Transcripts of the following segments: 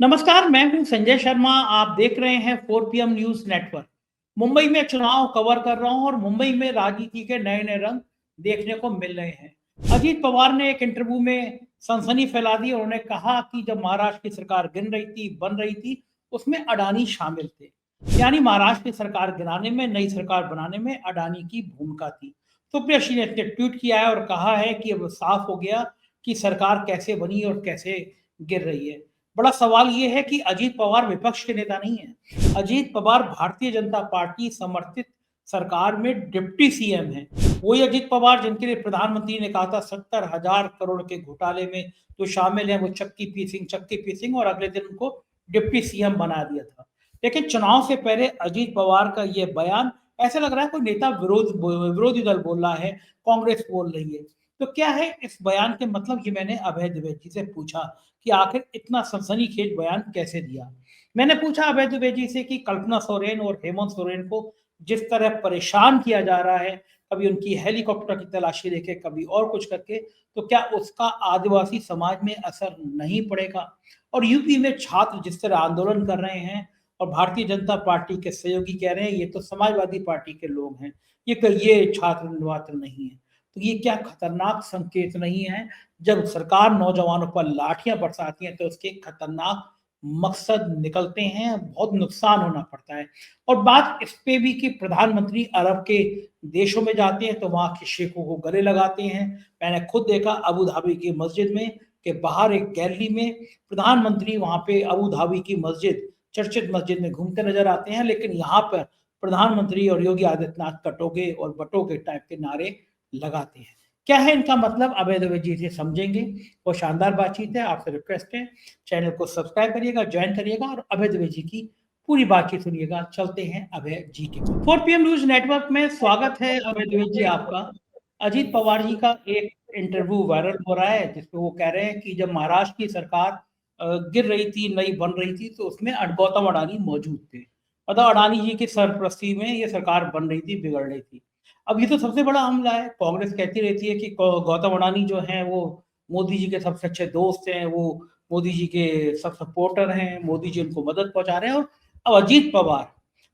नमस्कार, मैं हूं संजय शर्मा। आप देख रहे हैं 4 PM न्यूज नेटवर्क। मुंबई में चुनाव कवर कर रहा हूं और मुंबई में राजनीति के नए नए रंग देखने को मिल रहे हैं। अजीत पवार ने एक इंटरव्यू में सनसनी फैला दी और उन्होंने कहा कि जब महाराष्ट्र की सरकार गिन रही थी, बन रही थी, उसमें अडानी शामिल थे। यानी महाराष्ट्र की सरकार गिराने में, नई सरकार बनाने में अडानी की भूमिका थी। सुप्रिया श्री ने ट्वीट किया है और कहा है कि अब साफ हो गया कि सरकार कैसे बनी और कैसे गिर रही है। बड़ा सवाल ये है कि अजीत पवार विपक्ष के नेता नहीं है। अजीत पवार भारतीय जनता पार्टी समर्थित सरकार में डिप्टी सीएम है। वही अजीत पवार जिनके लिए प्रधानमंत्री ने कहा था 70,000 करोड़ के घोटाले में जो शामिल है वो चक्की पीसिंग और अगले दिन उनको डिप्टी सीएम बना दिया था। लेकिन चुनाव से पहले अजीत पवार का ये बयान ऐसा लग रहा है कोई नेता विरोधी दल बोल रहा है, कांग्रेस बोल रही है। तो क्या है इस बयान के मतलब, ये मैंने अभय द्विवेदी से पूछा कि आखिर इतना सनसनीखेज बयान कैसे दिया। मैंने पूछा अभय द्विवेदी से कि कल्पना सोरेन और हेमंत सोरेन को जिस तरह परेशान किया जा रहा है, कभी उनकी हेलीकॉप्टर की तलाशी लेके, कभी और कुछ करके, तो क्या उसका आदिवासी समाज में असर नहीं पड़ेगा? और यूपी में छात्र जिस तरह आंदोलन कर रहे हैं और भारतीय जनता पार्टी के सहयोगी कह रहे हैं ये तो समाजवादी पार्टी के लोग हैं, ये छात्र निर्वाचन नहीं है, तो ये क्या खतरनाक संकेत नहीं है? जब सरकार नौजवानों पर लाठियां बरसाती है तो उसके खतरनाक मकसद निकलते हैं, बहुत नुकसान होना पड़ता है। और बात इस पे भी कि प्रधानमंत्री अरब के देशों में जाते हैं तो वहां के शेखों को गले लगाते हैं। मैंने खुद देखा अबू धाबी की मस्जिद में कि बाहर एक गैलरी में प्रधानमंत्री वहां पे अबू धाबी की मस्जिद, चर्चित मस्जिद में घूमते नजर आते हैं, लेकिन यहाँ पर प्रधानमंत्री और योगी आदित्यनाथ कटोगे और बटोगे टाइप के नारे लगाते हैं। क्या है इनका मतलब, अभय द्विवेदी जी से समझेंगे। वो शानदार बातचीत है। आपसे रिक्वेस्ट है चैनल को सब्सक्राइब करिएगा, ज्वाइन करिएगा और अभय द्विवेदी जी की पूरी बातचीत सुनिएगा। चलते हैं अभय जी के 4 PM न्यूज नेटवर्क में स्वागत है अभय द्विवेदी जी आपका। अजीत पवार जी का एक इंटरव्यू वायरल हो रहा है जिसमें वो कह रहे हैं कि जब महाराष्ट्र की सरकार गिर रही थी, नई बन रही थी, तो उसमें गौतम अडानी मौजूद थे। मतलब अडानी जी की सरपरस्ती में ये सरकार बन रही थी, बिगड़ रही थी। अब ये तो सबसे बड़ा हमला है। कांग्रेस कहती रहती है कि गौतम अडानी जो हैं वो मोदी जी के सबसे अच्छे दोस्त हैं, वो मोदी जी के सब सपोर्टर हैं, मोदी जी उनको मदद पहुंचा रहे हैं। और अब अजीत पवार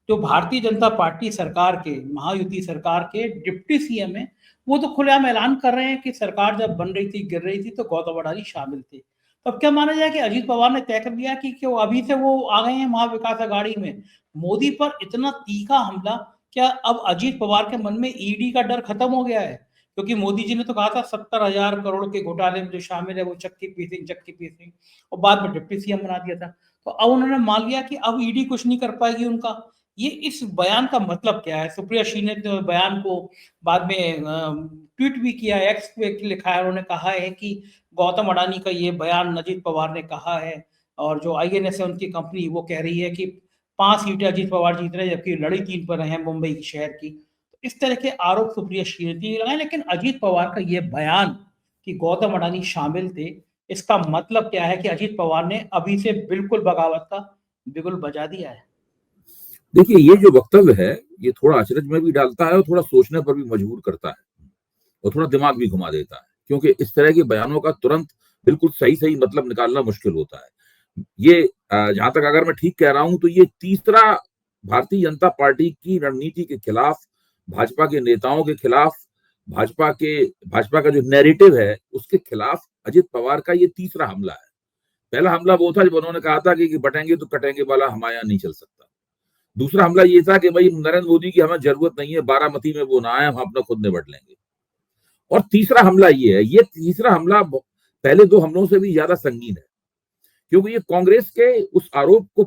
जो भारतीय जनता पार्टी सरकार के, महायुति सरकार के डिप्टी सीएम है, वो तो खुलेआम ऐलान कर रहे हैं कि सरकार जब बन रही थी, गिर रही थी, तो गौतम अडानी शामिल थे। तो अब क्या माना जाए कि अजीत पवार ने तय कर दिया कि क्यों अभी से वो आ गए हैं महाविकास अघाड़ी में। मोदी पर इतना तीखा हमला, क्या अब अजीत पवार के मन में ईडी का डर खत्म हो गया है? क्योंकि मोदी जी ने तो कहा था 70,000 करोड़ के घोटाले में जो शामिल है वो चक्की पीसिंग और बाद में डिप्टी सीएम बना दिया था। तो अब उन्होंने मान लिया कि अब ईडी कुछ नहीं कर पाएगी उनका। ये इस बयान का मतलब क्या है? सुप्रिया श्री ने तो बयान को बाद में ट्वीट भी किया, एक्स पे लिखा है। उन्होंने कहा है कि गौतम अडानी का ये बयान अजीत पवार ने कहा है, और जो आईएनएस है उनकी कंपनी, वो कह रही है कि 5 सीटें अजीत पवार जीत रहे हैं जबकि लड़ी 3 पर है मुंबई शहर की। तो इस तरह के आरोप सुप्रिया श्रीमती ने लगाए। लेकिन अजीत पवार का ये बयान कि गौतम अडानी शामिल थे, इसका मतलब क्या है कि अजीत पवार ने अभी से बिल्कुल बगावत का बिगुल बजा दिया है? देखिए, ये जो वक्तव्य है, ये थोड़ा अचरज में भी डालता है और थोड़ा सोचने पर भी मजबूर करता है और थोड़ा दिमाग भी घुमा देता है, क्योंकि इस तरह के बयानों का तुरंत बिल्कुल सही-सही मतलब निकालना मुश्किल होता है। ये जहाँ तक अगर मैं ठीक कह रहा हूँ, तो ये तीसरा भारतीय जनता पार्टी की रणनीति के खिलाफ, भाजपा के नेताओं के खिलाफ, भाजपा का जो नैरेटिव है, उसके खिलाफ अजित पवार का ये तीसरा हमला है। पहला हमला वो था जब उन्होंने कहा था कि बटेंगे तो कटेंगे वाला हमारे यहाँ नहीं चल सकता। दूसरा हमला ये था कि भाई नरेंद्र मोदी की हमें जरूरत नहीं है, बारामती में वो ना आए, हम अपना खुद निपट लेंगे। और तीसरा हमला ये है, ये तीसरा हमला पहले दो हमलों से भी ज्यादा संगीन है, क्योंकि ये कांग्रेस के उस आरोप का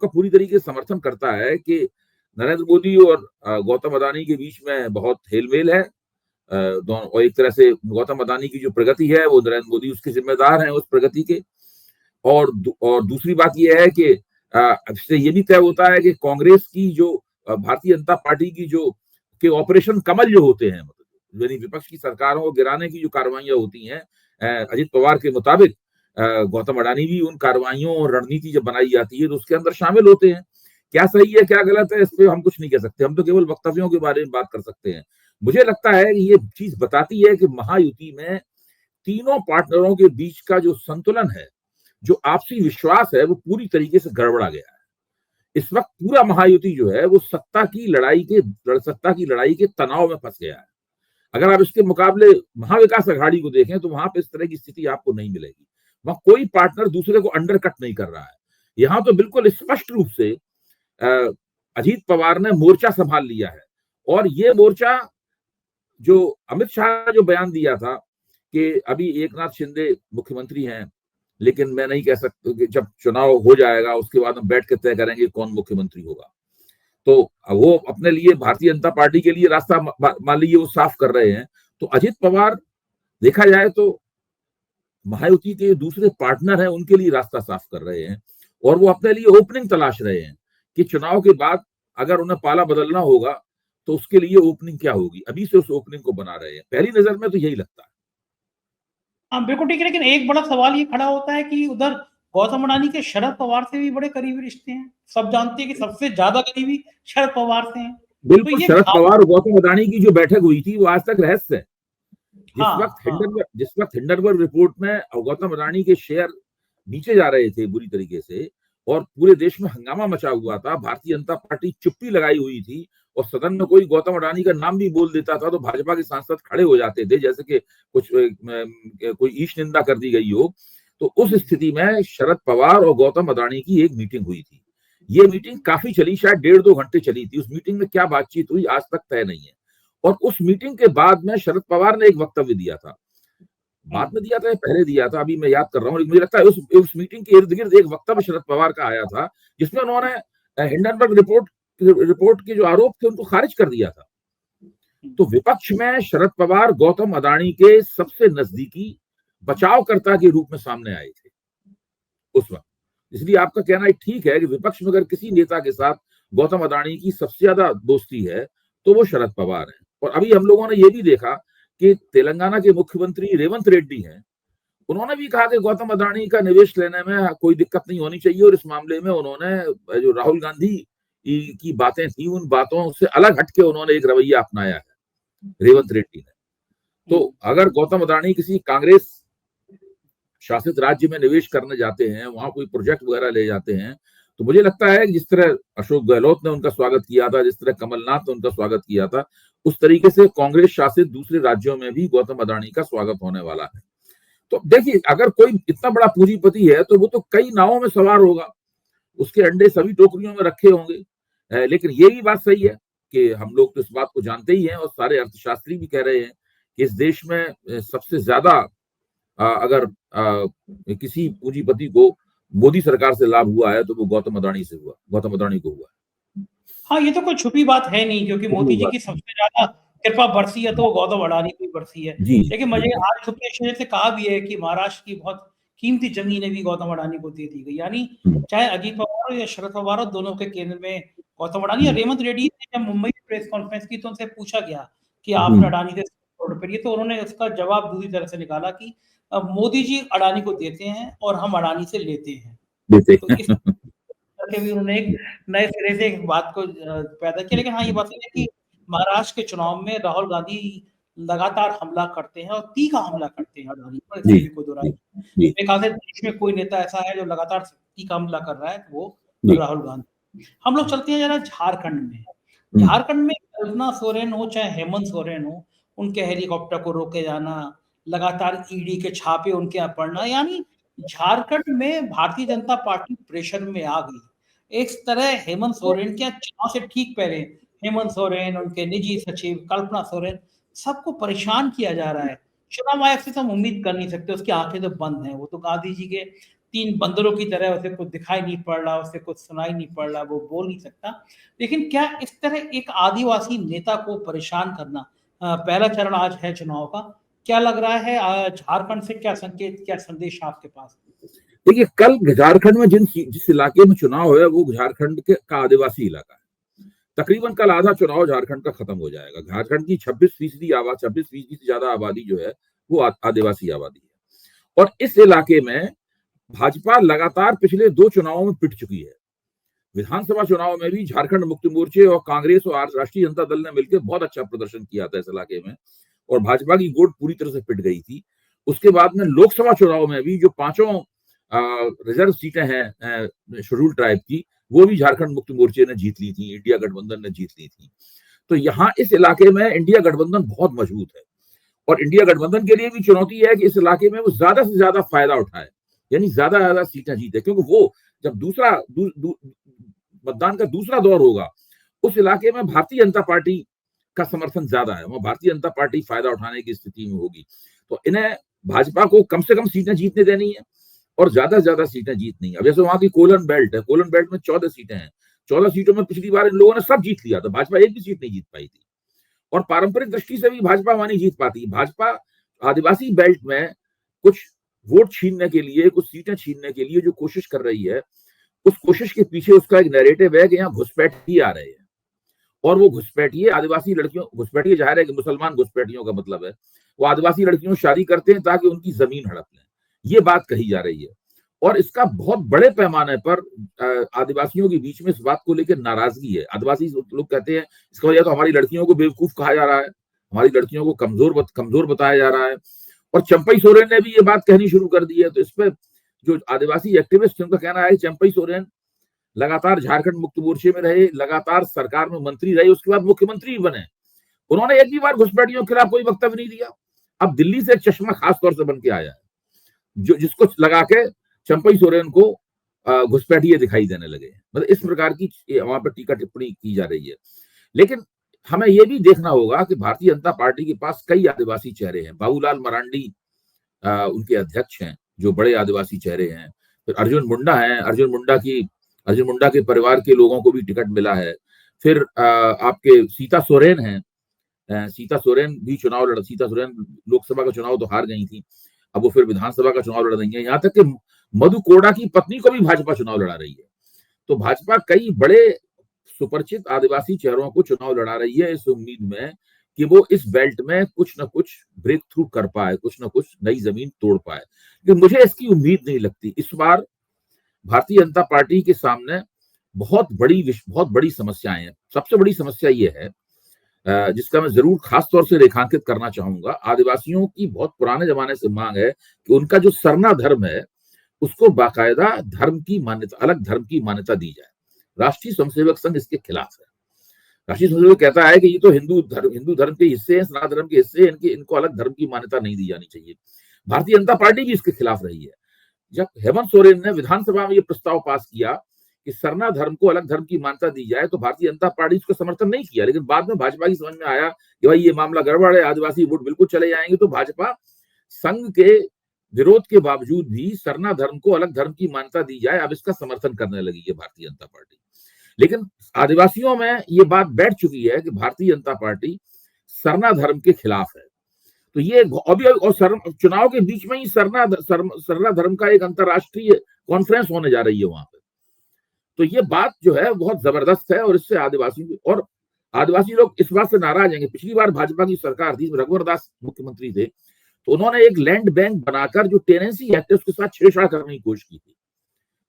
पूरी तरीके से समर्थन करता है कि नरेंद्र मोदी और गौतम अडानी के बीच में बहुत हेलमेल है। दोनों, और एक तरह से गौतम अडानी की जो प्रगति है वो नरेंद्र मोदी उसके जिम्मेदार हैं उस प्रगति के। और दूसरी बात यह है कि इससे ये भी तय होता है कि कांग्रेस की जो भारतीय जनता पार्टी की जो के ऑपरेशन कमल जो होते हैं, मतलब यानी विपक्ष की सरकारों को गिराने की जो कार्रवाइयां होती हैं, अजित पवार के मुताबिक गौतम अडानी भी उन कार्रवाइयों और रणनीति जब बनाई जाती है तो उसके अंदर शामिल होते हैं। क्या सही है क्या गलत है, इस पे हम कुछ नहीं कह सकते, हम तो केवल वक्तव्यों के बारे में बात कर सकते हैं। मुझे लगता है कि ये चीज बताती है कि महायुति में तीनों पार्टनरों के बीच का जो संतुलन है जो आपसी विश्वास है वो पूरी तरीके से गड़बड़ा गया है। इस वक्त पूरा महायुति जो है वो सत्ता की लड़ाई के तनाव में फंस गया है। अगर आप इसके मुकाबले महाविकास अघाड़ी को देखें तो वहां पे इस तरह की स्थिति आपको नहीं मिलेगी। वहां कोई पार्टनर दूसरे को अंडरकट नहीं कर रहा है। यहाँ तो बिल्कुल स्पष्ट रूप से अजीत पवार ने मोर्चा संभाल लिया है। और ये मोर्चा जो अमित शाह ने जो बयान दिया था कि अभी एकनाथ शिंदे मुख्यमंत्री हैं, लेकिन मैं नहीं कह सकता कि जब चुनाव हो जाएगा उसके बाद हम बैठ के तय करेंगे कौन मुख्यमंत्री होगा। तो वो अपने लिए भारतीय जनता पार्टी के लिए रास्ता मान लीजिए वो साफ कर रहे हैं। तो अजित पवार देखा जाए तो महायुति के दूसरे पार्टनर हैं उनके लिए रास्ता साफ कर रहे हैं और वो अपने लिए ओपनिंग तलाश रहे हैं कि चुनाव के बाद अगर उन्हें पाला बदलना होगा तो उसके लिए ओपनिंग क्या होगी। अभी से उस ओपनिंग को बना रहे हैं। पहली नजर में तो यही लगता है। हाँ, बिल्कुल ठीक है, लेकिन एक बड़ा सवाल ये खड़ा होता है कि उधर गौतम अडानी के शरद पवार से भी बड़े करीबी रिश्ते हैं। सब जानते हैं कि सबसे ज्यादा करीबी शरद पवार से हैं। तो बिल्कुल, ये शरद पवार और गौतम अडानी की जो बैठक हुई थी वो आज तक रहस्य है। जिस वक्त हिंडनबर्ग रिपोर्ट में गौतम अडानी के शेयर नीचे जा रहे थे बुरी तरीके से और पूरे देश में हंगामा मचा हुआ था, भारतीय जनता पार्टी चुप्पी लगाई हुई थी और सदन में कोई गौतम अडानी का नाम भी बोल देता था तो भाजपा के सांसद खड़े हो जाते थे जैसे कि कोई ईश निंदा कर दी गई हो। तो उस स्थिति में शरद पवार और गौतम अडानी की एक मीटिंग हुई थी। ये मीटिंग काफी चली, शायद 1.5-2 घंटे चली थी। उस मीटिंग में क्या बातचीत हुई आज तक तय नहीं है। और उस मीटिंग के बाद में शरद पवार ने एक वक्तव्य दिया था, बाद में दिया था पहले दिया था, अभी मैं याद कर रहा हूँ। मुझे लगता है उस मीटिंग के इर्द गिर्द एक वक्तव्य शरद पवार का आया था जिसमें उन्होंने हिंडनबर्ग रिपोर्ट के जो आरोप थे उनको खारिज कर दिया था। तो विपक्ष में शरद पवार गौतम अडानी के सबसे नजदीकी बचावकर्ता के रूप में सामने आए थे उस वक्त। इसलिए आपका कहना ठीक है कि विपक्ष में अगर किसी नेता के साथ गौतम अडानी की सबसे ज्यादा दोस्ती है तो वो शरद पवार है। और अभी हम लोगों ने ये भी देखा कि तेलंगाना के मुख्यमंत्री रेवंत रेड्डी हैं, उन्होंने भी कहा कि गौतम अडानी का निवेश लेने में कोई दिक्कत नहीं होनी चाहिए और इस मामले में उन्होंने जो राहुल गांधी की बातें थी उन बातों से अलग हटके उन्होंने एक रवैया अपनाया है रेवंत रेड्डी ने। तो अगर गौतम अडानी किसी कांग्रेस शासित राज्य में निवेश करने जाते हैं, वहां कोई प्रोजेक्ट वगैरह ले जाते हैं, तो मुझे लगता है कि जिस तरह अशोक गहलोत ने उनका स्वागत किया था, जिस तरह कमलनाथ ने उनका स्वागत किया था, उस तरीके से कांग्रेस शासित दूसरे राज्यों में भी गौतम अडानी का स्वागत होने वाला है। तो देखिए, अगर कोई इतना बड़ा पूंजीपति है तो वो तो कई नावों में सवार होगा, उसके अंडे सभी टोकरियों में रखे होंगे। लेकिन ये भी बात सही है कि हम लोग तो इस बात को जानते ही हैं और सारे अर्थशास्त्री भी कह रहे हैं कि इस देश में सबसे ज्यादा अगर किसी पूंजीपति को मोदी सरकार से लाभ हुआ है तो वो गौतम अडानी को हुआ। हाँ, ये तो कोई छुपी बात है नहीं, क्योंकि मोदी जी की सबसे ज्यादा कृपा बरसी है तो वो गौतम अडानी की बरसी है। लेकिन मुझे आज सुप्रीम कोर्ट से कहा भी है कि महाराष्ट्र की बहुत कीमती जमीनें भी गौतम अडानी को दे दी गई। यानी चाहे अजीत पवार हो या शरद पवार हो, दोनों के केंद्र में गौतम अडानी। और रेवंत रेड्डी ने जब मुंबई में प्रेस कॉन्फ्रेंस की तो उनसे पूछा गया कि आपने अडानी से तो उन्होंने उसका जवाब दूसरी तरह से निकाला कि मोदी जी अडानी को देते हैं और हम अडानी से लेते हैं। तो इस करके भी उन्होंने एक नए सिरे से एक बात को पैदा किया। लेकिन हाँ, ये बात है कि महाराष्ट्र के चुनाव में राहुल गांधी लगातार हमला करते हैं और तीखा हमला करते हैं अडानी पर, इसमें भी कोई दो राय नहीं। मेरे ख्याल से देश में कोई नेता ऐसा है जो लगातार तीखा हमला कर रहा है तो वो राहुल गांधी। हम लोग चलते हैं जरा झारखंड में। झारखंड में कल्पना सोरेन हो चाहे हेमंत सोरेन हो, उनके हेलीकॉप्टर को रोके जाना, लगातार ईडी के छापे उनके यहाँ पड़ना, यानी झारखंड में भारतीय जनता पार्टी प्रेशर में आ गई। एक तरह हेमंत सोरेन के चुनाव से ठीक पहले हेमंत सोरेन, उनके निजी सचिव कल्पना सोरेन, सबको परेशान किया जा रहा है। चुनाव आयोग से तो हम उम्मीद कर नहीं सकते, उसकी आंखें तो बंद हैं। वो तो गांधी जी के 3 बंदरों की तरह, उसे कुछ दिखाई नहीं पड़ रहा, उसे कुछ सुनाई नहीं पड़ रहा, वो बोल नहीं सकता। लेकिन क्या इस तरह एक आदिवासी नेता को परेशान करना, पहला चरण आज है चुनाव का, क्या लग रहा है झारखंड से क्या संकेत, क्या संदेश आपके पास? देखिए, कल झारखंड में जिस इलाके में चुनाव है वो झारखंड का आदिवासी इलाका है। तकरीबन कल आधा चुनाव झारखंड का खत्म हो जाएगा। झारखंड की 26% से ज्यादा आबादी जो है वो आदिवासी आबादी है। और इस इलाके में भाजपा लगातार पिछले 2 चुनावों में पिट चुकी है। विधानसभा चुनाव में भी झारखंड मुक्ति मोर्चे और कांग्रेस और राष्ट्रीय जनता दल ने मिलकर बहुत अच्छा प्रदर्शन किया था इस इलाके में और भाजपा की गोद पूरी तरह से पिट गई थी। उसके बाद में लोकसभा चुनाव में भी जो 5 रिजर्व सीटें हैं शेड्यूल ट्राइब की, वो भी झारखंड मुक्ति मोर्चे ने जीत ली थी, इंडिया गठबंधन ने जीत ली थी। तो यहाँ इस इलाके में इंडिया गठबंधन बहुत मजबूत है और इंडिया गठबंधन के लिए भी चुनौती है कि इस इलाके में वो ज्यादा से ज्यादा फायदा उठाए, यानी ज्यादा सीटें जीते, क्योंकि वो जब दूसरा मतदान का दूसरा दौर होगा उस इलाके में भारतीय जनता पार्टी का समर्थन ज्यादा है, वहां भारतीय जनता पार्टी फायदा उठाने की स्थिति में होगी। तो इन्हें भाजपा को कम से कम सीटें जीतने देनी है और ज्यादा से ज्यादा सीटें जीतनी है। अब जैसे वहां की कोलन बेल्ट है, कोलन बेल्ट में 14 सीटें हैं, 14 सीटों में पिछली बार इन लोगों ने सब जीत लिया था, भाजपा एक भी सीट नहीं जीत पाई थी। और पारंपरिक दृष्टि से भी भाजपा वहां नहीं जीत पाती। भाजपा आदिवासी बेल्ट में कुछ वोट छीनने के लिए, कुछ सीटें छीनने के लिए जो कोशिश कर रही है, उस कोशिश के पीछे उसका एक नैरेटिव है कि यहाँ घुसपैठी आ रहे हैं और वो घुसपैठिए आदिवासी लड़कियों, घुसपैठिए जाहिर है कि मुसलमान घुसपैठियों का मतलब है वो आदिवासी लड़कियों से शादी करते हैं ताकि उनकी जमीन हड़प लें, ये बात कही जा रही है। और इसका बहुत बड़े पैमाने पर आदिवासियों के बीच में इस बात को लेकर नाराजगी है। आदिवासी लोग कहते हैं इसका वजह तो हमारी लड़कियों को बेवकूफ कहा जा रहा है, हमारी लड़कियों को कमजोर बताया जा रहा है। और चंपई सोरेन ने भी ये बात कहनी शुरू कर दी है। तो इस पर जो आदिवासी एक्टिविस्ट उनका कहना है चंपई सोरेन लगातार झारखंड मुक्ति मोर्चे में रहे, लगातार सरकार में मंत्री रहे, उसके बाद मुख्यमंत्री बने, उन्होंने एक भी बार घुसपैठियों के खिलाफ कोई वक्तव्य नहीं दिया। अब दिल्ली से एक चश्मा खास तौर से बन के आया है जो जिसको लगा के चंपई सोरेन को घुसपैठिए दिखाई देने लगे। मतलब इस प्रकार की वहां पर टीका टिप्पणी की जा रही है। लेकिन हमें यह भी देखना होगा कि भारतीय जनता पार्टी के पास कई आदिवासी चेहरे हैं। बाबूलाल मरांडी उनके अध्यक्ष हैं, जो बड़े आदिवासी चेहरे हैं। फिर अर्जुन मुंडा है, अर्जुन मुंडा के परिवार के लोगों को भी टिकट मिला है। फिर आपके सीता सोरेन हैं, सीता सोरेन भी सीता सोरेन लोकसभा का चुनाव तो हार गई थी, अब वो फिर विधानसभा का चुनाव लड़ रही है। यहाँ तक कि मधु कोड़ा की पत्नी को भी भाजपा चुनाव लड़ा रही है। तो भाजपा कई बड़े सुपरिचित आदिवासी चेहरों को चुनाव लड़ा रही है इस उम्मीद में कि वो इस बेल्ट में कुछ ना कुछ ब्रेक थ्रू कर पाए, कुछ ना कुछ नई जमीन तोड़ पाए। लेकिन मुझे इसकी उम्मीद नहीं लगती। इस बार भारतीय जनता पार्टी के सामने बहुत बड़ी समस्याएं हैं। सबसे बड़ी समस्या ये है जिसका मैं जरूर खास तौर से रेखांकित करना चाहूंगा। आदिवासियों की बहुत पुराने जमाने से मांग है कि उनका जो सरना धर्म है उसको बाकायदा धर्म की मान्यता, अलग धर्म की मान्यता दी जाए। राष्ट्रीय स्वयंसेवक संघ इसके खिलाफ है। राष्ट्रीय स्वयंसेवक कहता है कि ये तो हिंदू धर्म के हिस्से हैं, सनातन धर्म के हिस्से हैं, इनको अलग धर्म की मान्यता नहीं दी जानी चाहिए। भारतीय जनता पार्टी भी इसके खिलाफ रही है। जब हेमंत सोरेन ने विधानसभा में ये प्रस्ताव पास किया कि सरना धर्म को अलग धर्म की मान्यता दी जाए, तो भारतीय जनता पार्टी इसको समर्थन नहीं किया। लेकिन बाद में भाजपा की समझ में आया कि भाई ये मामला गड़बड़ है, आदिवासी वोट बिल्कुल चले जाएंगे, तो भाजपा संघ के विरोध के बावजूद भी सरना धर्म को अलग धर्म की मान्यता दी जाए, अब इसका समर्थन करने लगी है भारतीय जनता पार्टी। लेकिन आदिवासियों में ये बात बैठ चुकी है कि भारतीय जनता पार्टी सरना धर्म के खिलाफ है। तो ये अभी और चुनाव के बीच में ही सरना धर्म का एक अंतरराष्ट्रीय कॉन्फ्रेंस होने जा रही है वहां पे। तो ये बात जो है बहुत जबरदस्त है और इससे आदिवासी लोग इस बात से नाराज हैं। पिछली बार भाजपा की सरकार थी, रघुवर दास मुख्यमंत्री थे, तो उन्होंने एक लैंड बैंक बनाकर जो टेनेंसी एक्ट है उसके साथ छेड़छाड़ करने की कोशिश की थी।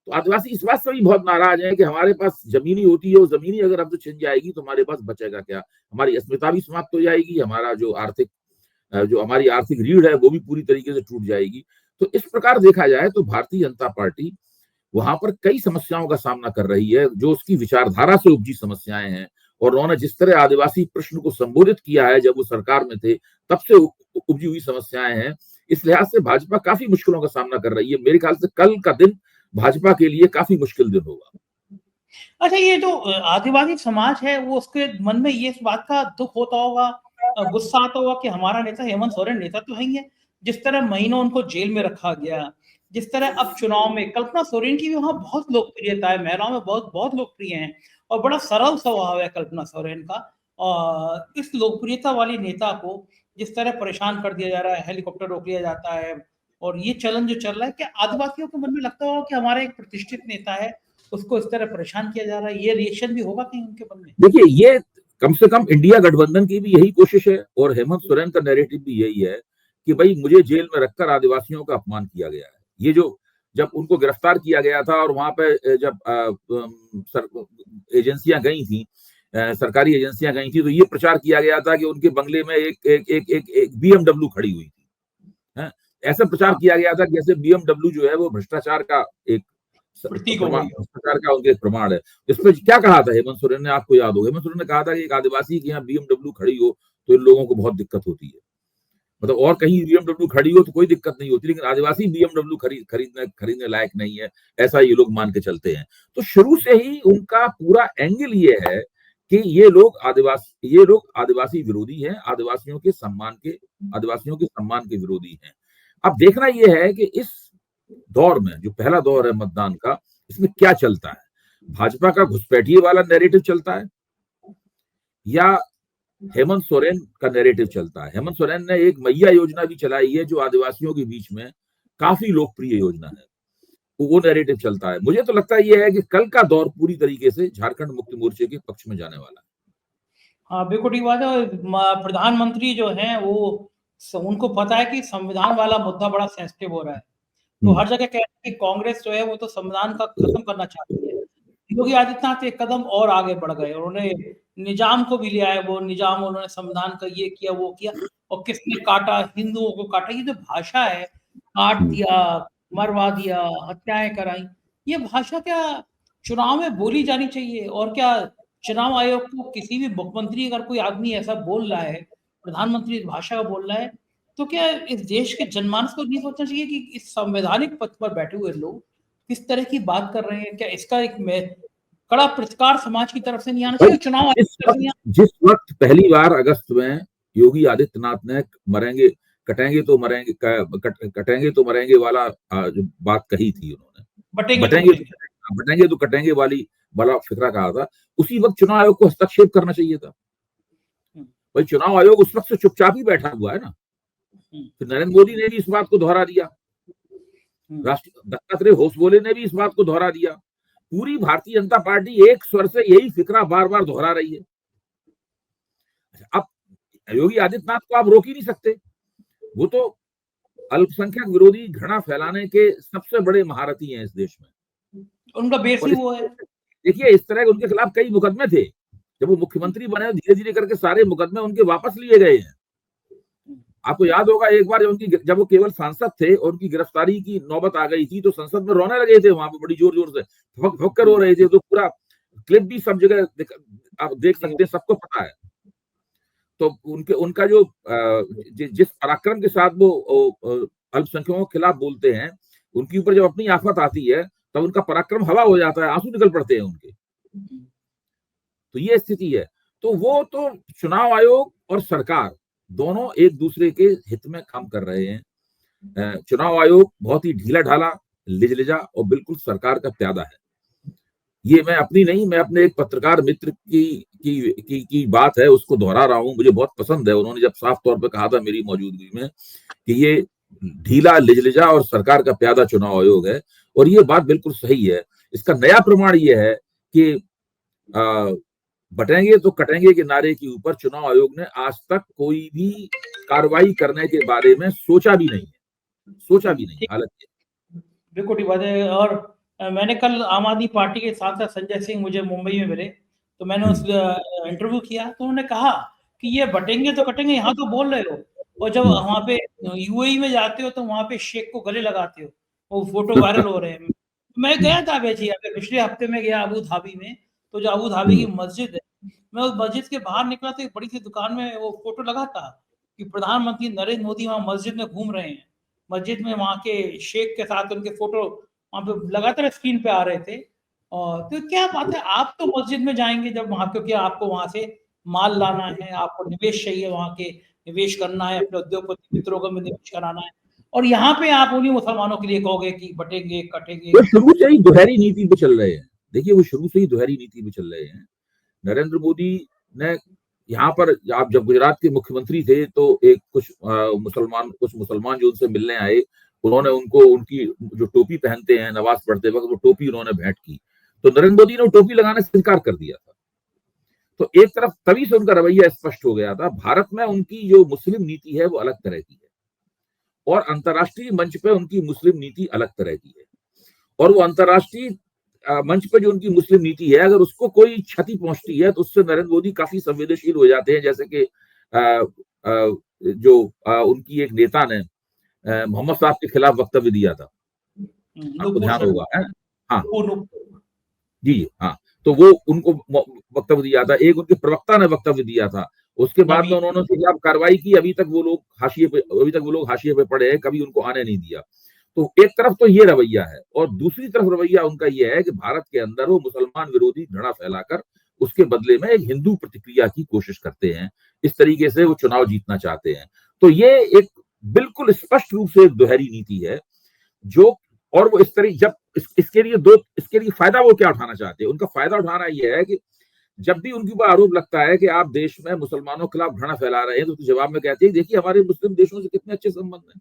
तो आदिवासी इस बात से भी बहुत नाराज हैं कि हमारे पास जमीनी होती है, वो जमीनी अगर अब तो छिन जाएगी तो हमारे पास बचेगा क्या, हमारी अस्मिता भी समाप्त हो जाएगी, हमारा जो हमारी आर्थिक रीढ़ है वो भी पूरी तरीके से टूट जाएगी। तो इस प्रकार देखा जाए तो भारतीय जनता पार्टी वहां पर कई समस्याओं का सामना कर रही है, जो उसकी विचारधारा से उपजी समस्याएं हैं। और उन्होंने जिस तरह आदिवासी प्रश्न को संबोधित किया है जब वो सरकार में थे, तब से उपजी हुई समस्याएं हैं। इस लिहाज से भाजपा काफी मुश्किलों का सामना कर रही है। मेरे ख्याल से कल का दिन भाजपा के लिए काफी मुश्किल दिन होगा। अच्छा, ये जो आदिवासी समाज है वो उसके मन में ये इस बात का दुख होता होगा, गुस्सा आता होगा कि हमारा नेता हेमंत सोरेन नेता तो है ही है, जिस तरह महीनों उनको जेल में रखा गया, जिस तरह अब चुनाव में कल्पना सोरेन की भी वहां बहुत लोकप्रियता है, महिलाओं में बहुत लोकप्रिय हैं और बड़ा सरल स्वभाव है कल्पना सोरेन का। और इस लोकप्रियता वाली नेता को जिस तरह परेशान कर दिया जा रहा है, हेलीकॉप्टर रोक लिया जाता है और ये चलन जो चल रहा है, क्या आदिवासियों के मन में लगता होगा कि हमारा एक प्रतिष्ठित नेता है, उसको इस तरह परेशान किया जा रहा है? ये रिएक्शन भी होगा कहीं उनके मन में? देखिए, ये कम से कम इंडिया गठबंधन की भी यही कोशिश है और हेमंत सोरेन का नैरेटिव भी यही है कि भाई मुझे जेल में रखकर आदिवासियों का अपमान किया गया है। ये जो जब उनको गिरफ्तार किया गया था और वहां पे जब एजेंसियां गई थी, सरकारी एजेंसियां गई थी, तो ये प्रचार किया गया था कि उनके बंगले में एक BMW खड़ी हुई थी। ऐसा प्रचार किया गया था कि जैसे BMW जो है वो भ्रष्टाचार का एक प्रतीक हो गई। भ्रष्टाचार का उनके एक प्रमाण है। इस पर क्या कहा था हेमंत सोरेन ने, आपको याद होगा? हेमंत सोरेन ने कहा था कि एक आदिवासी के यहाँ BMW खड़ी हो तो इन लोगों को बहुत दिक्कत होती है। मतलब और कहीं BMW खड़ी हो तो कोई दिक्कत नहीं होती, लेकिन आदिवासी BMW खरीदने लायक नहीं है, ऐसा ये लोग मान के चलते हैं। तो शुरू से ही उनका पूरा एंगल ये है कि ये लोग आदिवासी विरोधी हैं, आदिवासियों के सम्मान के विरोधी हैं। अब देखना ये है कि इस दौर में, जो पहला दौर है मतदान का, इसमें क्या चलता है। भाजपा का घुसपैठिए वाला नैरेटिव चलता है या हेमंत सोरेन का नैरेटिव चलता है। हेमंत सोरेन ने एक मैया योजना भी चलाई है जो आदिवासियों के बीच में काफी लोकप्रिय योजना है, वो नैरेटिव चलता है। मुझे तो लगता है कि कल का दौर पूरी तरीके से झारखंड मुक्ति मोर्चे के पक्ष में जाने वाला है। हाँ, बिल्कुल ठीक बात है। प्रधानमंत्री जो हैं वो उनको पता है कि संविधान वाला मुद्दा बड़ा सेंसिटिव हो रहा है, तो हर जगह कह रहे हैं कि कांग्रेस जो है वो तो संविधान का खत्म करना चाहती है। योगी आदित्यनाथ एक कदम और आगे बढ़ गए, उन्होंने निजाम को भी लिया है, वो निजाम उन्होंने संविधान का ये किया वो किया, और किसने काटा, हिंदुओं को काटा। ये जो भाषा है, काट दिया, मरवा दिया, हत्याएं कराई, ये भाषा क्या चुनाव में बोली जानी चाहिए? और क्या चुनाव आयोग को किसी भी मुख्यमंत्री, अगर कोई आदमी ऐसा बोल रहा है, प्रधानमंत्री इस भाषा का बोल रहा है, तो क्या इस देश के जनमानस को नहीं सोचना चाहिए कि इस संवैधानिक पद पर बैठे हुए लोग किस तरह की बात कर रहे हैं? क्या इसका एक कड़ा प्रतिकार समाज की तरफ से नहीं आना चाहिए, चुनाव आयोग की तरफ से नहीं आना? जिस वक्त पहली बार अगस्त में योगी आदित्यनाथ ने कटेंगे तो मरेंगे वाला जो बात कही थी उन्होंने, बटेंगे तो कटेंगे वाला फिक्रा कहा था, उसी वक्त चुनाव आयोग को हस्तक्षेप करना चाहिए था। भाई चुनाव आयोग उस वक्त से चुपचाप ही बैठा हुआ है ना। फिर नरेंद्र मोदी ने भी इस बात को दोहरा दिया, राष्ट्रीय दत्तात्रेय होसबोले ने भी इस बात को दोहरा दिया, पूरी भारतीय जनता पार्टी एक स्वर से यही फिक्रा बार बार दोहरा रही है। अब योगी आदित्यनाथ को आप रोक ही नहीं सकते, वो तो अल्पसंख्यक विरोधी घृणा फैलाने के सबसे बड़े महारथी हैं इस देश में, उनका बेस ही वो है। देखिए इस तरह के उनके खिलाफ कई मुकदमे थे, जब वो मुख्यमंत्री बने धीरे धीरे करके सारे मुकदमे उनके वापस लिए गए हैं। आपको याद होगा एक बार जब वो केवल सांसद थे और उनकी गिरफ्तारी की नौबत आ गई थी, तो संसद में रोने लगे थे, वहां पे बड़ी जोर जोर से भुक कर रो रहे थे, तो पूरा क्लिप भी सब जगह आप देख सकते हैं, सबको पता है। तो उनका जो जिस पराक्रम के साथ वो अल्पसंख्यकों के खिलाफ बोलते हैं, उनके ऊपर जब अपनी आफत आती है तब उनका पराक्रम हवा हो जाता है, आंसू निकल पड़ते हैं उनके। तो ये स्थिति है। तो वो तो चुनाव आयोग और सरकार दोनों एक दूसरे के हित में काम कर रहे हैं। चुनाव आयोग बहुत ही ढीला ढाला, लिजलिजा और बिल्कुल सरकार का प्यादा है। ये मैं अपनी नहीं, मैं अपने एक पत्रकार मित्र की बात है उसको दोहरा रहा हूं, मुझे बहुत पसंद है। उन्होंने जब साफ तौर पे कहा था मेरी मौजूदगी में कि ये ढीला, लिजलिजा और सरकार का प्यादा चुनाव आयोग है, और ये बात बिल्कुल सही है। इसका नया प्रमाण ये है कि बटेंगे तो कटेंगे के नारे के ऊपर चुनाव आयोग ने आज तक कोई भी कार्रवाई करने के बारे में सोचा भी नहीं हालांकि। बिल्कुल ठीक बात है। और मैंने कल आम आदमी पार्टी के सांसद संजय सिंह मुझे मुंबई में मिले, तो मैंने उस इंटरव्यू किया, तो उन्होंने कहा कि ये बटेंगे तो कटेंगे, यहाँ तो बोल रहे हो, और जब वहां पे यूएई में जाते हो तो वहां पे शेख को गले लगाते हो, वो फोटो वायरल हो रहे हैं। मैं गया था पिछले हफ्ते में गया अबू धाबी में, तो जो अबू धाबी की मस्जिद है, मैं उस मस्जिद के बाहर निकला तो एक बड़ी सी दुकान में वो फोटो लगा था कि प्रधानमंत्री नरेंद्र मोदी वहां मस्जिद में घूम रहे हैं, मस्जिद में वहां के शेख के साथ उनके फोटो वहां पे लगातार स्क्रीन पे आ रहे थे। और तो क्या बात है, आप तो मस्जिद में जाएंगे जब वहां, क्योंकि आपको वहां से माल लाना है, आपको निवेश चाहिए, वहां के निवेश करना है, अपने उद्योगपति मित्रों को भी निवेश कराना है, और यहाँ पे आप उन्हीं मुसलमानों के लिए कहोगे कि बटेंगे कटेंगे। वो शुरू से ही दुहरी नीति पे चल रहे हैं। देखिए वो शुरू से ही दुहरी नीति पे चल रहे हैं। नरेंद्र मोदी ने यहाँ पर, आप जब गुजरात के मुख्यमंत्री थे तो एक कुछ मुसलमान जो उनसे मिलने आए, उन्होंने उनको उनकी जो टोपी पहनते हैं नमाज पढ़ते वक्त, वो टोपी उन्होंने भेंट की, तो नरेंद्र मोदी ने टोपी लगाने से इनकार कर दिया था। तो एक तरफ तभी से उनका रवैया स्पष्ट हो गया था। भारत में उनकी जो मुस्लिम नीति है वो अलग तरह की है, और अंतर्राष्ट्रीय मंच पे उनकी मुस्लिम नीति अलग तरह की है। और वो अंतर्राष्ट्रीय मंच पर जो उनकी मुस्लिम नीति है, अगर उसको कोई क्षति पहुंचती है तो उससे नरेंद्र मोदी काफी संवेदनशील हो जाते हैं। जैसे कि जो उनकी एक नेता ने मोहम्मद साहब के खिलाफ वक्तव्य दिया था, आपको नुपुर ध्यान होगा, है? हाँ नुपुर। जी, हाँ। तो वो उनको वक्तव्य दिया था, एक उनके प्रवक्ता ने वक्तव्य दिया था, उसके बाद में उन्होंने उनके खिलाफ कार्रवाई की। अभी तक वो लोग हाशिए पे पड़े हैं, कभी उनको आने नहीं दिया। तो एक तरफ तो ये रवैया है, और दूसरी तरफ रवैया उनका ये है कि भारत के अंदर वो मुसलमान विरोधी घृणा फैलाकर उसके बदले में एक हिंदू प्रतिक्रिया की कोशिश करते हैं। इस तरीके से वो चुनाव जीतना चाहते हैं। तो ये एक बिल्कुल स्पष्ट रूप से एक दोहरी नीति है, जो, और वो इस तरह, जब इसके लिए फायदा वो क्या उठाना चाहते हैं? उनका फायदा उठाना ये है कि जब भी उनके ऊपर आरोप लगता है कि आप देश में मुसलमानों के खिलाफ घृणा फैला रहे हैं, तो जवाब में कहते हैं, देखिए हमारे मुस्लिम देशों से कितने अच्छे संबंध हैं,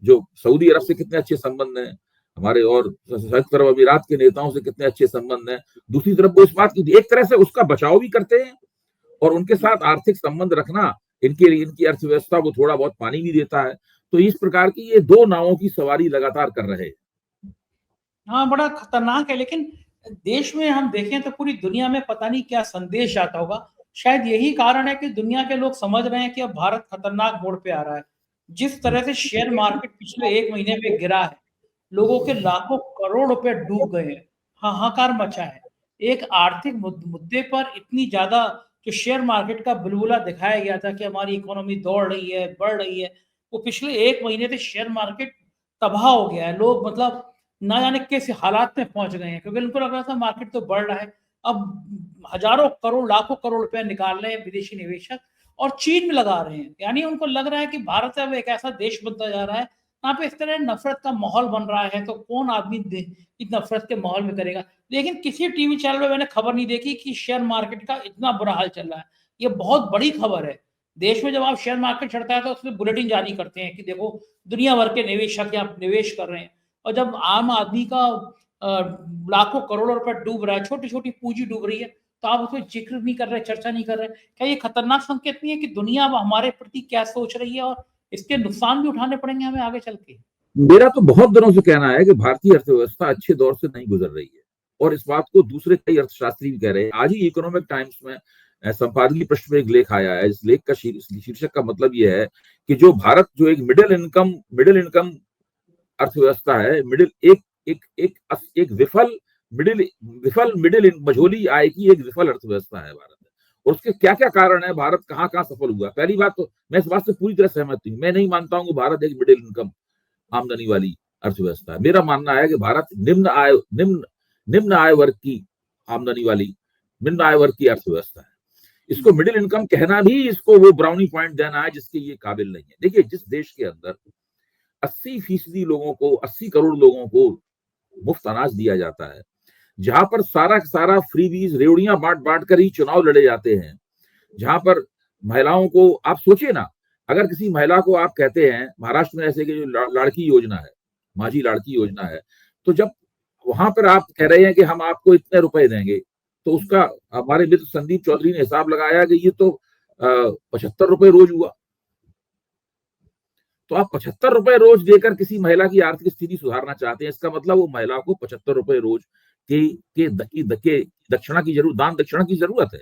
जो सऊदी अरब से कितने अच्छे संबंध हैं हमारे, और संयुक्त अरब अमीरात के नेताओं से कितने अच्छे संबंध हैं। दूसरी तरफ वो इस बात की एक तरह से उसका बचाव भी करते हैं, और उनके साथ आर्थिक संबंध रखना इनके लिए, इनकी अर्थव्यवस्था को थोड़ा बहुत पानी भी देता है। तो इस प्रकार की ये दो नावों की सवारी लगातार कर रहे हैं। हाँ, बड़ा खतरनाक है। लेकिन देश में हम देखें तो पूरी दुनिया में पता नहीं क्या संदेश आता होगा। शायद यही कारण है कि दुनिया के लोग समझ रहे हैं कि अब भारत खतरनाक मोड़ पे आ रहा है। जिस तरह से शेयर मार्केट पिछले 1 महीने में गिरा है, लोगों के लाखों करोड़ रुपए डूब गए हैं, हाहाकार मचा है। एक आर्थिक मुद्दे पर इतनी ज़्यादा जो शेयर मार्केट का बुलबुला दिखाया गया था कि हमारी इकोनॉमी दौड़ रही है, बढ़ रही है, वो पिछले 1 महीने से शेयर मार्केट तबाह हो गया है। लोग मतलब ना जाने किस हालात में पहुंच गए हैं, क्योंकि उनको लग रहा था मार्केट तो बढ़ रहा है। अब हजारों करोड़, लाखों करोड़ रुपए निकाल रहे हैं विदेशी निवेशक और चीन में लगा रहे हैं। यानी उनको लग रहा है कि भारत अब एक ऐसा देश बनता जा रहा है यहाँ पे इस तरह नफरत का माहौल बन रहा है, तो कौन आदमी इस नफरत के माहौल में करेगा। लेकिन किसी टीवी चैनल में मैंने खबर नहीं देखी कि शेयर मार्केट का इतना बुरा हाल चल रहा है। ये बहुत बड़ी खबर है। देश में जब आप शेयर मार्केट चढ़ता है तो उसमें बुलेटिन जारी करते हैं कि देखो दुनिया भर के निवेशक यहाँ निवेश कर रहे हैं। और जब आम आदमी का लाखों करोड़ों रुपए डूब रहा है, छोटी छोटी पूंजी डूब रही है, तो आप उसमें जिक्र नहीं कर रहे, चर्चा नहीं कर रहे। क्या ये खतरनाक संकेत नहीं है कि दुनिया अब हमारे प्रति क्या सोच रही है और इसके नुकसान भी उठाने पड़ेंगे हमें आगे चल के? मेरा तो बहुत दिनों से कहना है कि भारतीय अर्थव्यवस्था अच्छे दौर से नहीं गुजर रही है, और इस बात को दूसरे कई अर्थशास्त्री भी कह रहे हैं। आज ही इकोनॉमिक टाइम्स में संपादकीय पृष्ठ में एक लेख आया है। इस लेख का शीर्षक का मतलब यह है कि जो भारत, जो एक मिडिल इनकम अर्थव्यवस्था है, मिडिल एक एक एक एक विफल मिडिल मझोली आय की एक विफल अर्थव्यवस्था है भारत में। और उसके क्या क्या कारण है, भारत कहाँ कहाँ सफल हुआ। पहली बात तो मैं इस बात से पूरी तरह सहमत हूँ। मैं नहीं मानता हूँ कि भारत एक मिडिल इनकम आमदनी वाली अर्थव्यवस्था है। मेरा मानना है कि भारत निम्न आय वर्ग की आमदनी वाली, निम्न आय वर्ग की अर्थव्यवस्था है। इसको मिडिल इनकम कहना भी इसको वो ब्राउनी पॉइंट देना है जिसके ये काबिल नहीं है। देखिए, जिस देश के अंदर 80% लोगों को, 80 करोड़ लोगों को मुफ्त अनाज दिया जाता है, जहां पर सारा फ्रीबीज, रेवड़ियां बांट बांट कर ही चुनाव लड़े जाते हैं, जहां पर महिलाओं को, आप सोचिए ना, अगर किसी महिला को आप कहते हैं, महाराष्ट्र में ऐसे की जो लाड़की योजना है, माझी लाड़की योजना है, तो जब वहां पर आप कह रहे हैं कि हम आपको इतने रुपए देंगे, तो उसका हमारे मित्र संदीप चौधरी ने हिसाब लगाया कि ये तो 75 रुपए रोज हुआ। तो आप 75 रुपए रोज देकर किसी महिला की आर्थिक स्थिति सुधारना चाहते हैं, इसका मतलब वो महिला को 75 रुपए रोज के दक्षिणा की जरूरत, दान दक्षिणा की जरूरत है।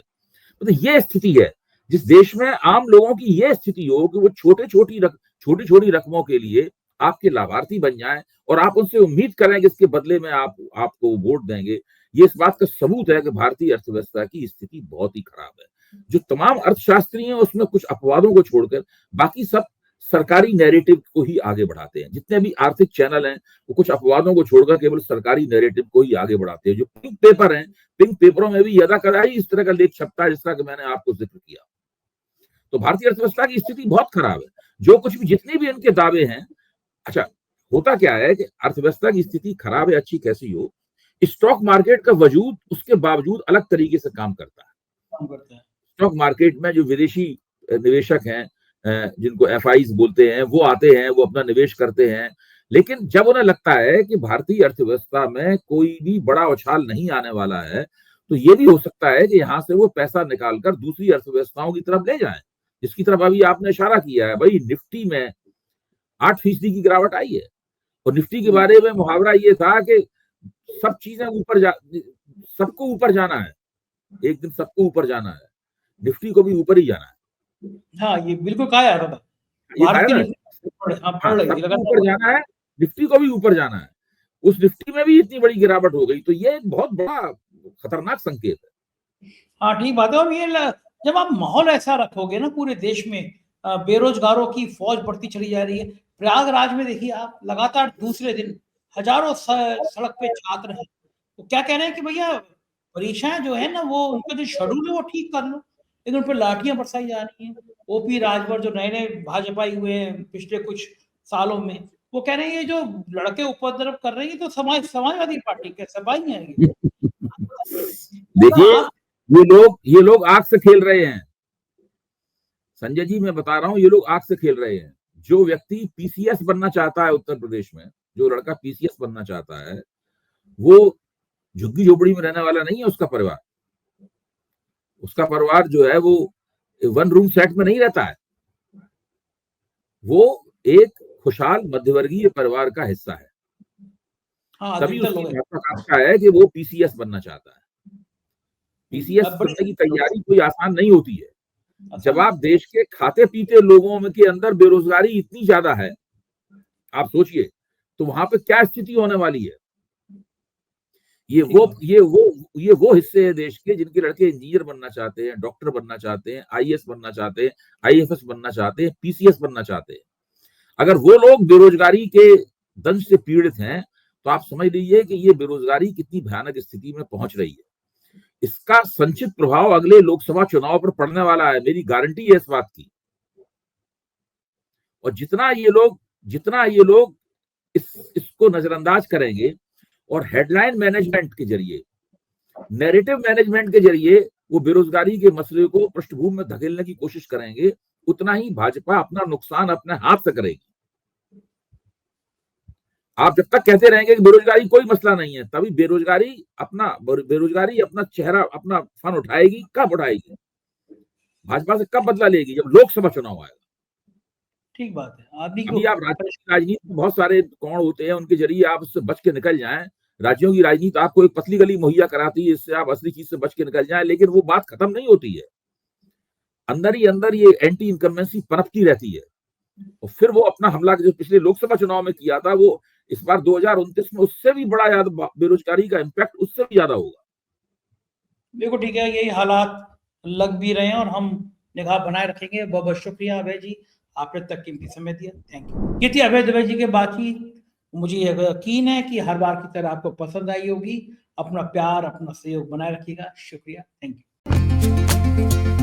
तो ये स्थिति है जिस देश में आम लोगों की ये स्थिति हो कि वो छोटी छोटी रकमों के लिए आपके लाभार्थी बन जाएं, और आप उनसे उम्मीद करें कि इसके बदले में आपको वोट देंगे। ये इस बात का सबूत है कि भारतीय अर्थव्यवस्था की स्थिति बहुत ही खराब है। जो तमाम अर्थशास्त्री हैं उसमें कुछ अपवादों को छोड़कर बाकी सब सरकारी नैरेटिव को ही आगे बढ़ाते हैं। जितने भी आर्थिक चैनल हैं वो कुछ अपवादों को छोड़कर केवल सरकारी नैरेटिव को ही आगे बढ़ाते हैं। जो पिंक पेपर हैं, पिंक पेपरों में भी यदा कदा ही इस तरह का लेख छपता है जिस तरह का मैंने आपको जिक्र किया। तो भारतीय अर्थव्यवस्था की स्थिति बहुत खराब है। जो कुछ भी, जितने भी इनके दावे हैं, अच्छा, होता क्या है कि अर्थव्यवस्था की स्थिति खराब है, अच्छी कैसी हो, स्टॉक मार्केट का वजूद उसके बावजूद अलग तरीके से काम करता है। स्टॉक मार्केट में जो विदेशी निवेशक हैं, जिनको एफआईज बोलते हैं, वो आते हैं, वो अपना निवेश करते हैं। लेकिन जब उन्हें लगता है कि भारतीय अर्थव्यवस्था में कोई भी बड़ा उछाल नहीं आने वाला है, तो ये भी हो सकता है कि यहाँ से वो पैसा निकालकर दूसरी अर्थव्यवस्थाओं की तरफ ले जाएं, जिसकी तरफ अभी आपने इशारा किया है। भाई, निफ्टी में 8% की गिरावट आई है, और निफ्टी के बारे में मुहावरा ये था कि सब चीजें सबको ऊपर जाना है, एक दिन सबको ऊपर जाना है, निफ्टी को भी ऊपर ही जाना है। हाँ, ये बिल्कुल कहा जा रहा था। ये भारत की ना, निफ्टी हाँ, हाँ, पड़ रही थी सबको लगातार। ऊपर जाना है, निफ्टी को भी ऊपर जाना है। उस निफ्टी में भी इतनी बड़ी गिरावट हो गई, तो ये एक बहुत बड़ा खतरनाक संकेत है। हाँ, ठीक बात है। और जब आप माहौल ऐसा रखोगे ना पूरे देश में, बेरोजगारों की फौज बढ़ती चली जा रही है। प्रयागराज में देखिए आप, लगातार दूसरे दिन हजारों सड़क पे छात्र हैं। तो क्या कह रहे हैं कि भैया परीक्षाएं जो है ना, वो उनका जो शेड्यूल है वो ठीक कर लो, लेकिन उन पर लाठियां बरसाई जा रही हैं। ओपी राजभर जो नए नए भाजपाई हुए हैं पिछले कुछ सालों में, वो कह रहे हैं ये जो लड़के उपद्रव कर रहे हैं, ये तो समाजवादी पार्टी के सफाई है ये। देखिए, आप ये लोग आग से खेल रहे हैं। संजय जी, मैं बता रहा हूं, ये लोग आग से खेल रहे हैं। जो व्यक्ति पीसीएस बनना चाहता है उत्तर प्रदेश में, जो लड़का पीसीएस बनना चाहता है, वो झुग्गी झोपड़ी में रहने वाला नहीं है। उसका परिवार जो है वो वन रूम सेट में नहीं रहता है। वो एक खुशहाल मध्यवर्गीय परिवार का हिस्सा है। हाँ, तभी अधिकतर उसकी लोग हैं। महत्वाकांक्षा है कि वो पीसीएस बनना चाहता है। पीसीएस अब बनने की बड़ी तैयारी कोई आसान नहीं होती है। जब आसान आप देश के खाते पीते लोगों में के अंदर बेरोजगारी इतनी ज्यादा है, आप सोचिए, तो वहां पे क्या स्थिति होने वाली है। ये ठीक वो बात। ये वो हिस्से हैं देश के जिनके लड़के इंजीनियर बनना चाहते हैं, डॉक्टर बनना चाहते हैं, आईएएस बनना चाहते हैं, आईएफएस बनना चाहते हैं, पीसीएस बनना चाहते हैं। अगर वो लोग बेरोजगारी के दंश से पीड़ित हैं, तो आप समझ लीजिए कि ये बेरोजगारी कितनी भयानक स्थिति में पहुंच रही है। इसका संचित प्रभाव अगले लोकसभा चुनाव पर पड़ने वाला है, मेरी गारंटी है इस बात की। और जितना ये लोग इसको नजरअंदाज करेंगे और हेडलाइन मैनेजमेंट के जरिए, नैरेटिव मैनेजमेंट के जरिए वो बेरोजगारी के मसले को पृष्ठभूमि में धकेलने की कोशिश करेंगे, उतना ही भाजपा अपना नुकसान अपने हाथ से करेगी। आप जब तक कहते रहेंगे कि बेरोजगारी कोई मसला नहीं है, तभी बेरोजगारी अपना चेहरा, अपना फन उठाएगी। कब उठाएगी? भाजपा से कब बदला लेगी? जब लोकसभा चुनाव आएगा। ठीक बात है। आदमी को अभी आप राज्य की राजनीति में बहुत सारे कोण होते हैं, उनके जरिए आप उससे बच के निकल जाएं। राज्यों की राजनीति आपको एक पतली गली मुहैया कराती है, इससे आप असली चीज से बच के निकल जाएं, लेकिन वो बात खत्म नहीं होती है। अंदर ही अंदर ये एंटी इनकम्बेंसी पनपती रहती है, और फिर वो अपना हमला जो पिछले लोकसभा चुनाव में किया था, वो इस बार 2029 में उससे भी बड़ा ज्यादा बेरोजगारी का इम्पैक्ट उससे भी ज्यादा होगा। देखो ठीक है, यही हालात लग भी रहे हैं और हम निगाह बनाए रखेंगे। बहुत बहुत शुक्रिया अभय जी, आपने तक कीमती समय दिया। Thank you. ये थी अभय दुबे जी की बातचीत। मुझे यकीन है कि हर बार की तरह आपको पसंद आई होगी। अपना प्यार, अपना सहयोग बनाए रखिएगा। शुक्रिया। Thank you.